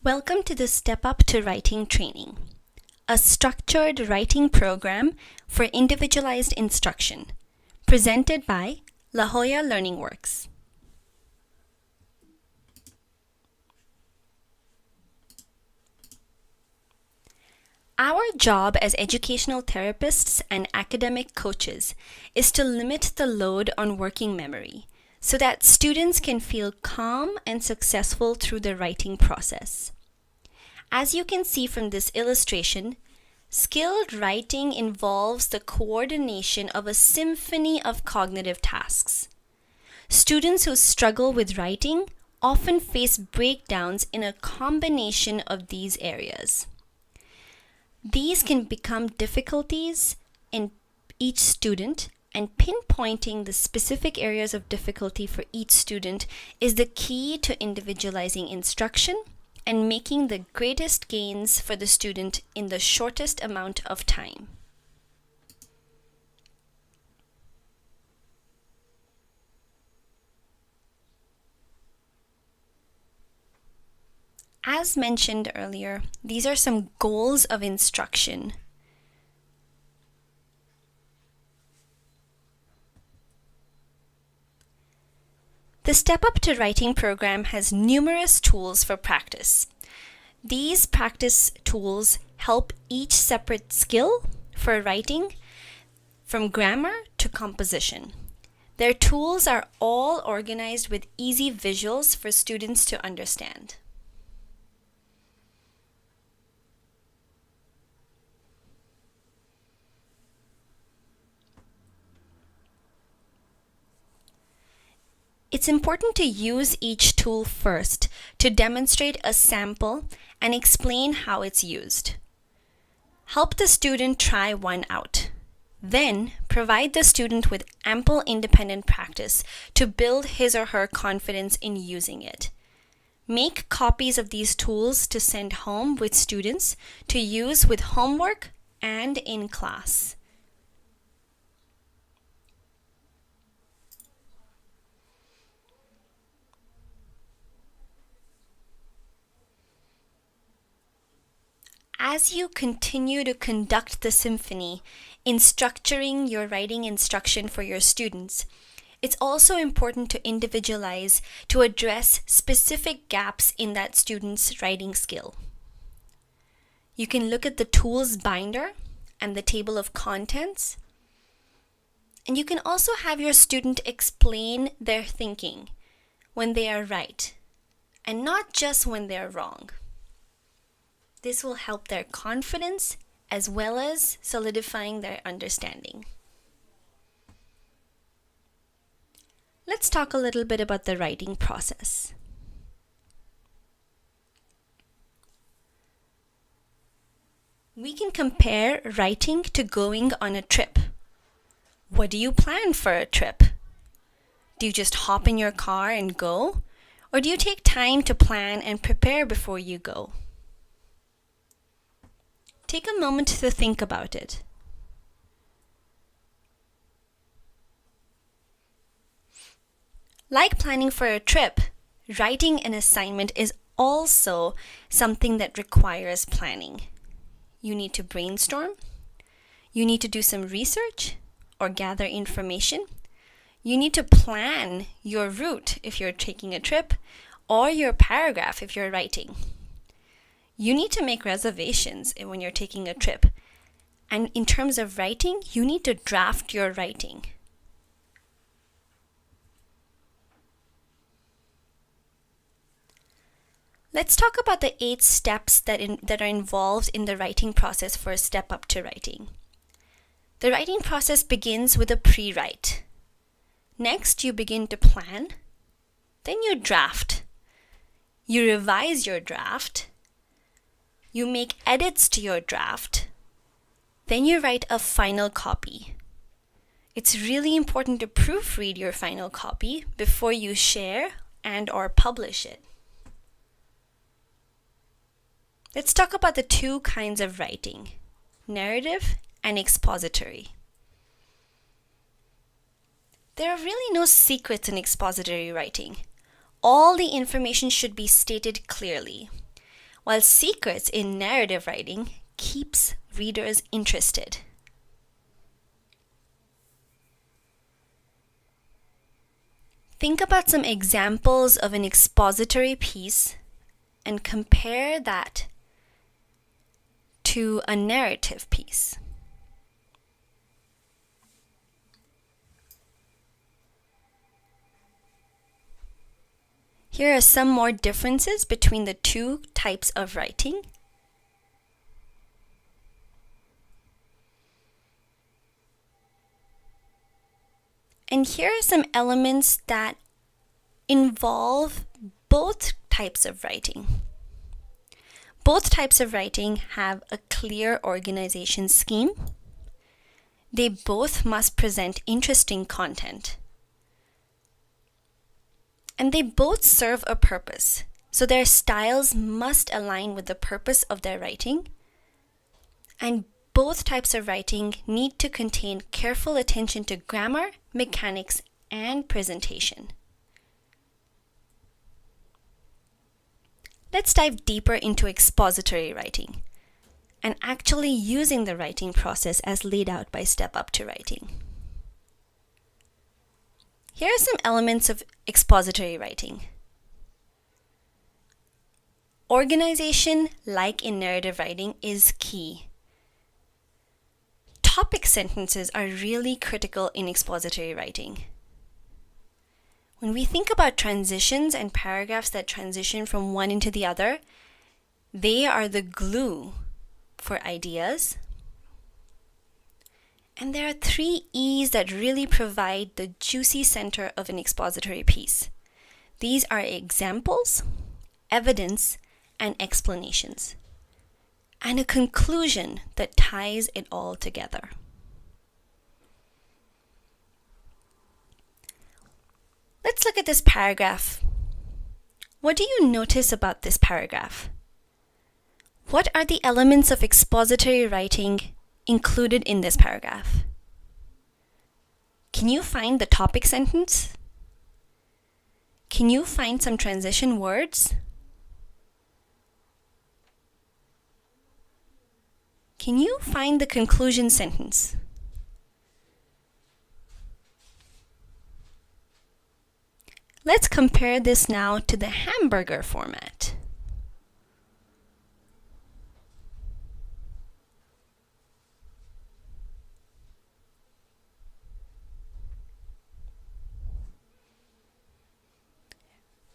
Welcome to the Step Up to Writing training, a structured writing program for individualized instruction, presented by La Jolla Learning Works. Our job as educational therapists and academic coaches is to limit the load on working memory so that students can feel calm and successful through the writing process. As you can see from this illustration, skilled writing involves the coordination of a symphony of cognitive tasks. Students who struggle with writing often face breakdowns in a combination of these areas. These can become difficulties in each student, and pinpointing the specific areas of difficulty for each student is the key to individualizing instruction and making the greatest gains for the student in the shortest amount of time. As mentioned earlier, these are some goals of instruction. The Step Up to Writing program has numerous tools for practice. These practice tools help each separate skill for writing, from grammar to composition. Their tools are all organized with easy visuals for students to understand. It's important to use each tool first to demonstrate a sample and explain how it's used. Help the student try one out. Then, provide the student with ample independent practice to build his or her confidence in using it. Make copies of these tools to send home with students to use with homework and in class. As you continue to conduct the symphony in structuring your writing instruction for your students, it's also important to individualize to address specific gaps in that student's writing skill. You can look at the tools binder and the table of contents, and you can also have your student explain their thinking when they are right, and not just when they're wrong. This will help their confidence as well as solidifying their understanding. Let's talk a little bit about the writing process. We can compare writing to going on a trip. What do you plan for a trip? Do you just hop in your car and go? Or do you take time to plan and prepare before you go? Take a moment to think about it. Like planning for a trip, writing an assignment is also something that requires planning. You need to brainstorm, you need to do some research or gather information, you need to plan your route if you're taking a trip, or your paragraph if you're writing. You need to make reservations when you're taking a trip. And in terms of writing, you need to draft your writing. Let's talk about the 8 steps that are involved in the writing process for a step up to writing. The writing process begins with a pre-write. Next, you begin to plan. Then you draft. You revise your draft. You make edits to your draft. Then you write a final copy. It's really important to proofread your final copy before you share and/or publish it. Let's talk about the 2 kinds of writing, narrative and expository. There are really no secrets in expository writing. All the information should be stated clearly. while secrets in narrative writing keeps readers interested. Think about some examples of an expository piece and compare that to a narrative piece. Here are some more differences between the two types of writing. And here are some elements that involve both types of writing. Both types of writing have a clear organization scheme. They both must present interesting content. And they both serve a purpose, so their styles must align with the purpose of their writing. And both types of writing need to contain careful attention to grammar, mechanics, and presentation. Let's dive deeper into expository writing and actually using the writing process as laid out by Step Up to Writing. Here are some elements of expository writing. Organization, like in narrative writing, is key. Topic sentences are really critical in expository writing. When we think about transitions and paragraphs that transition from one into the other, they are the glue for ideas. And there are 3 E's that really provide the juicy center of an expository piece. These are examples, evidence, and explanations, and a conclusion that ties it all together. Let's look at this paragraph. What do you notice about this paragraph? What are the elements of expository writing included in this paragraph? Can you find the topic sentence? Can you find some transition words? Can you find the conclusion sentence? Let's compare this now to the hamburger format.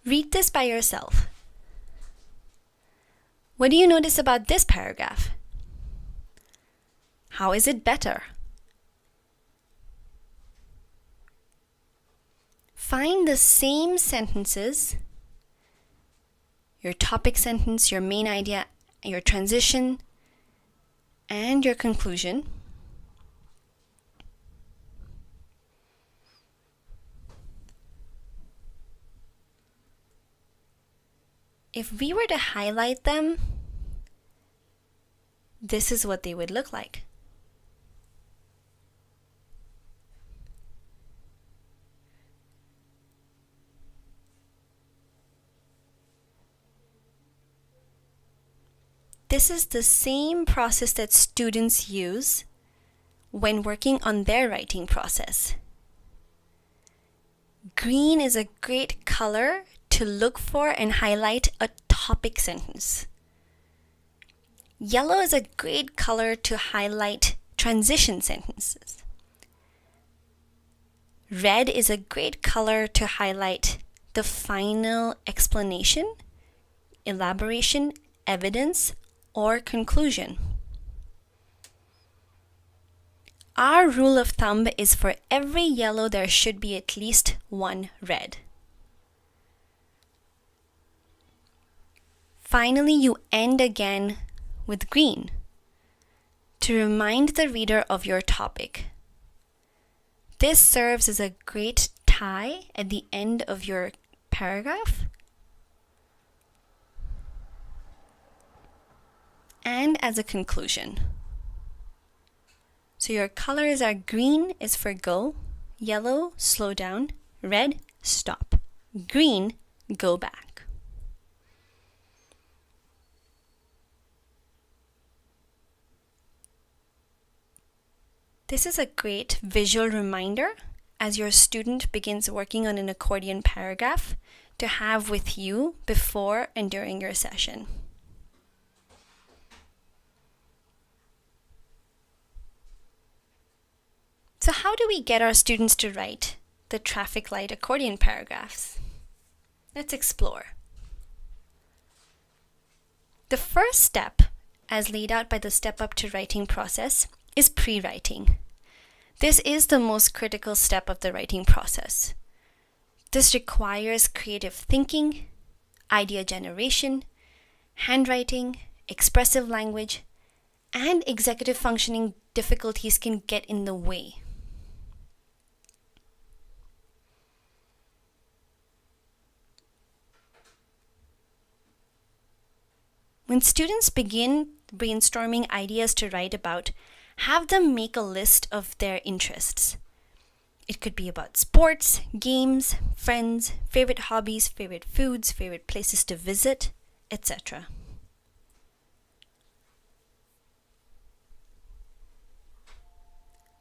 Read this by yourself. What do you notice about this paragraph? How is it better? Find the same sentences, your topic sentence, your main idea, your transition, and your conclusion. If we were to highlight them, this is what they would look like. This is the same process that students use when working on their writing process. Green is a great color to look for and highlight a topic sentence. Yellow is a great color to highlight transition sentences. Red is a great color to highlight the final explanation, elaboration, evidence, or conclusion. Our rule of thumb is for every yellow there should be at least one red. Finally, you end again with green to remind the reader of your topic. This serves as a great tie at the end of your paragraph and as a conclusion. So your colors are: green is for go, yellow, slow down, red, stop, green, go back. This is a great visual reminder as your student begins working on an accordion paragraph to have with you before and during your session. So how do we get our students to write the traffic light accordion paragraphs? Let's explore. The first step, as laid out by the Step Up to Writing process, is pre-writing. This is the most critical step of the writing process. This requires creative thinking, idea generation, handwriting, expressive language, and executive functioning difficulties can get in the way. When students begin brainstorming ideas to write about, have them make a list of their interests. It could be about sports, games, friends, favorite hobbies, favorite foods, favorite places to visit, etc.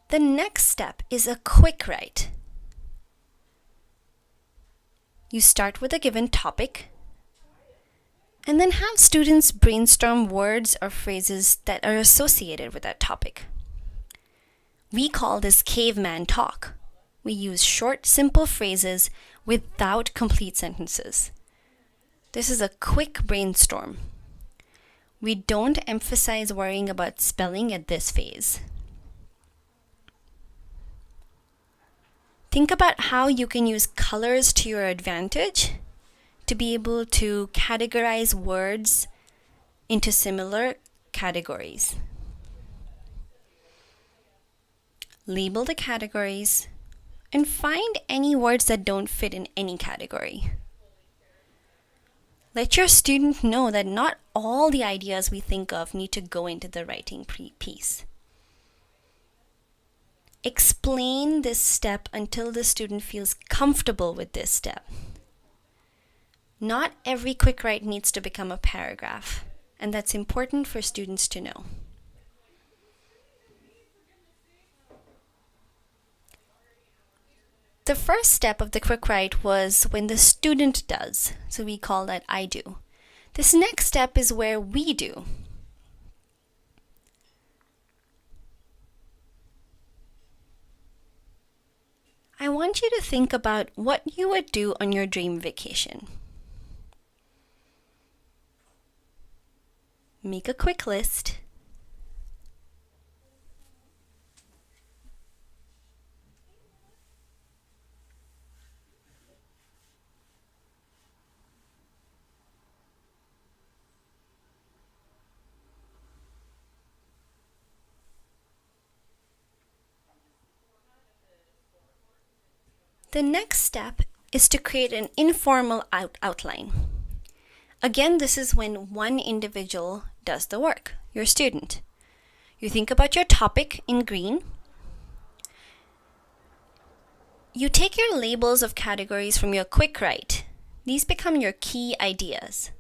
The next step is a quick write. You start with a given topic, and then have students brainstorm words or phrases that are associated with that topic. We call this caveman talk. We use short, simple phrases without complete sentences. This is a quick brainstorm. We don't emphasize worrying about spelling at this phase. Think about how you can use colors to your advantage to be able to categorize words into similar categories. Label the categories and find any words that don't fit in any category. Let your student know that not all the ideas we think of need to go into the writing piece. Explain this step until the student feels comfortable with this step. Not every quick write needs to become a paragraph, and that's important for students to know. The first step of the quick write was when the student does, so we call that I do. This next step is where we do. I want you to think about what you would do on your dream vacation. Make a quick list. The next step is to create an informal outline. Again, this is when one individual does the work, your student. You think about your topic in green. You take your labels of categories from your quick write. These become your key ideas.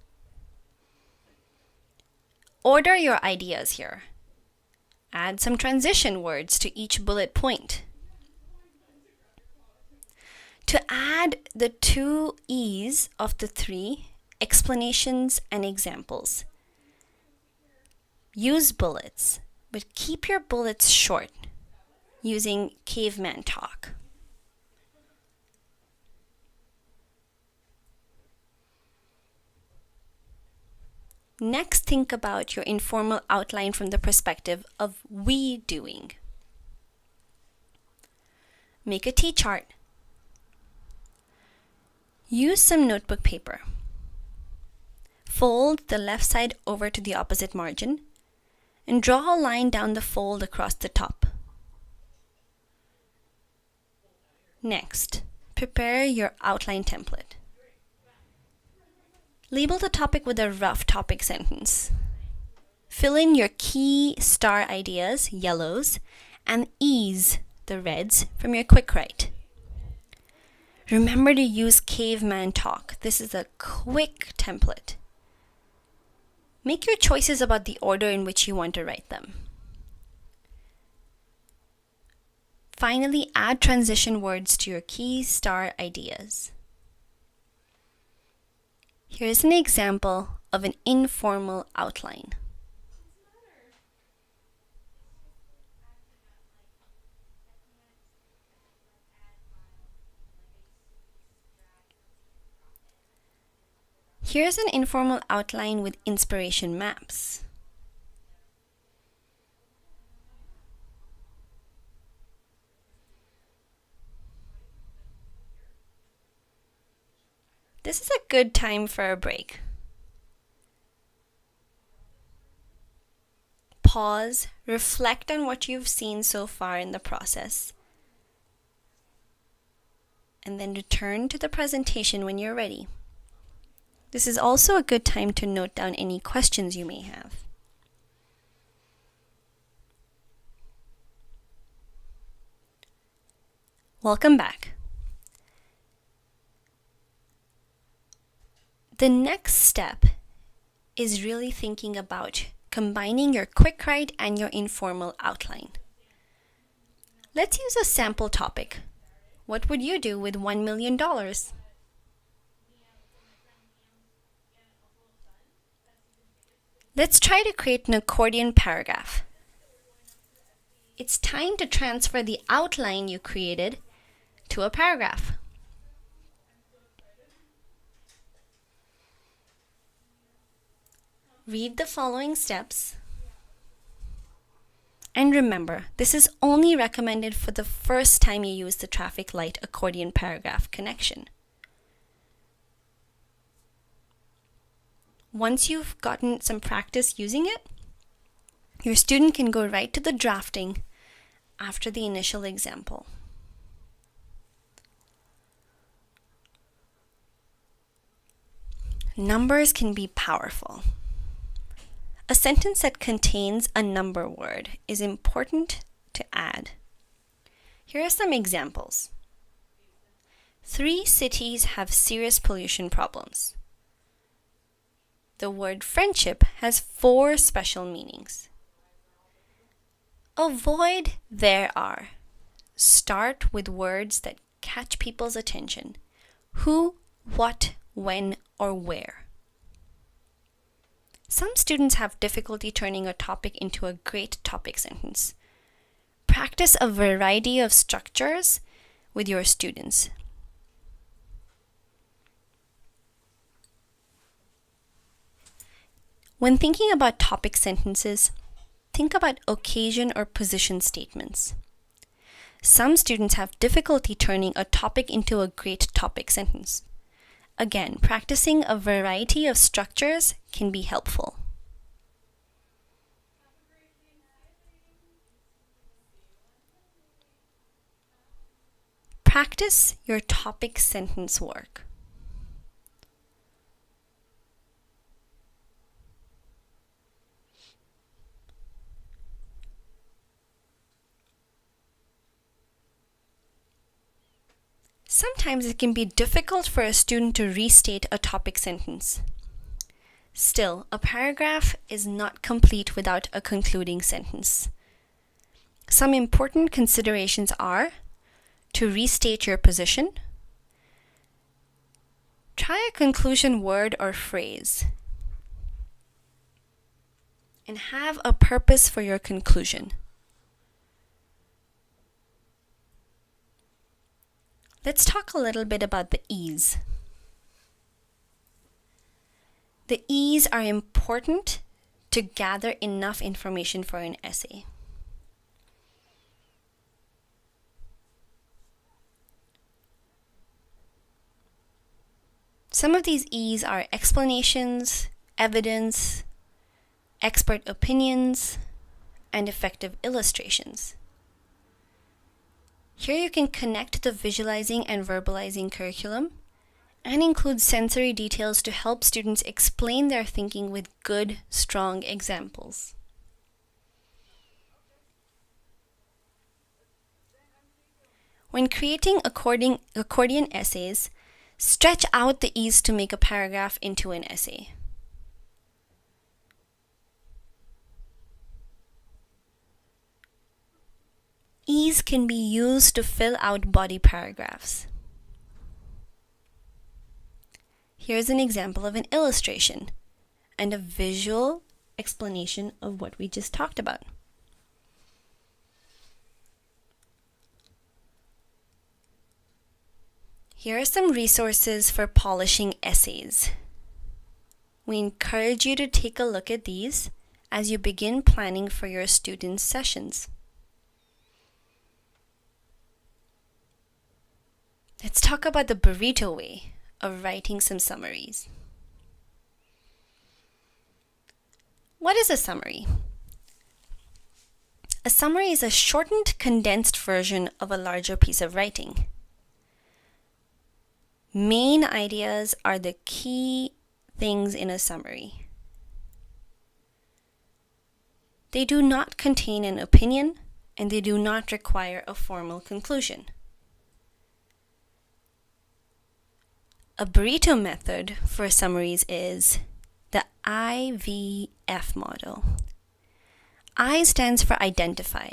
Order your ideas here. Add some transition words to each bullet point. To add the 2 E's of the 3, explanations and examples. Use bullets, but keep your bullets short, using caveman talk. Next, think about your informal outline from the perspective of we doing. Make a T-chart. Use some notebook paper. Fold the left side over to the opposite margin and draw a line down the fold across the top. Next, prepare your outline template. Label the topic with a rough topic sentence. Fill in your key star ideas, yellows, and E's, the reds, from your quick write. Remember to use caveman talk. This is a quick template. Make your choices about the order in which you want to write them. Finally, add transition words to your key star ideas. Here's an example of an informal outline. Here's an informal outline with inspiration maps. This is a good time for a break. Pause, reflect on what you've seen so far in the process, and then return to the presentation when you're ready. This is also a good time to note down any questions you may have. Welcome back. The next step is really thinking about combining your quick write and your informal outline. Let's use a sample topic. What would you do with $1 million? Let's try to create an accordion paragraph. It's time to transfer the outline you created to a paragraph. Read the following steps. And remember, this is only recommended for the first time you use the traffic light accordion paragraph connection. Once you've gotten some practice using it, your student can go right to the drafting after the initial example. Numbers can be powerful. A sentence that contains a number word is important to add. Here are some examples. 3 cities have serious pollution problems. The word friendship has 4 special meanings. Avoid there are. Start with words that catch people's attention. Who, what, when, or where. Some students have difficulty turning a topic into a great topic sentence. Practice a variety of structures with your students. When thinking about topic sentences, think about occasion or position statements. Some students have difficulty turning a topic into a great topic sentence. Again, practicing a variety of structures can be helpful. Practice your topic sentence work. Sometimes it can be difficult for a student to restate a topic sentence. Still, a paragraph is not complete without a concluding sentence. Some important considerations are to restate your position, try a conclusion word or phrase, and have a purpose for your conclusion. Let's talk a little bit about the E's. The E's are important to gather enough information for an essay. Some of these E's are explanations, evidence, expert opinions, and effective illustrations. Here you can connect the visualizing and verbalizing curriculum and include sensory details to help students explain their thinking with good, strong examples. When creating accordion essays, stretch out the E's to make a paragraph into an essay. ease can be used to fill out body paragraphs. Here's an example of an illustration and a visual explanation of what we just talked about. Here are some resources for polishing essays. We encourage you to take a look at these as you begin planning for your students' sessions. Let's talk about the burrito way of writing some summaries. What is a summary? A summary is a shortened, condensed version of a larger piece of writing. Main ideas are the key things in a summary. They do not contain an opinion, and they do not require a formal conclusion. A burrito method for summaries is the IVF model. I stands for identify.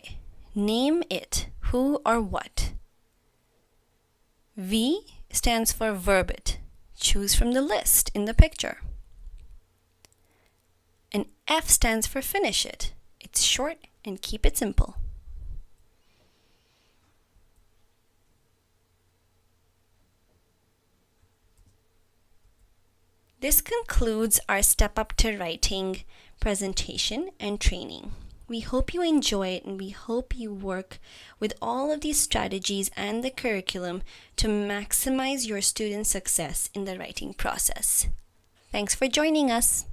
Name it, who or what. V stands for verb it. Choose from the list in the picture. And F stands for finish it. It's short and keep it simple. This concludes our Step Up to Writing presentation and training. We hope you enjoy it, and we hope you work with all of these strategies and the curriculum to maximize your student success in the writing process. Thanks for joining us.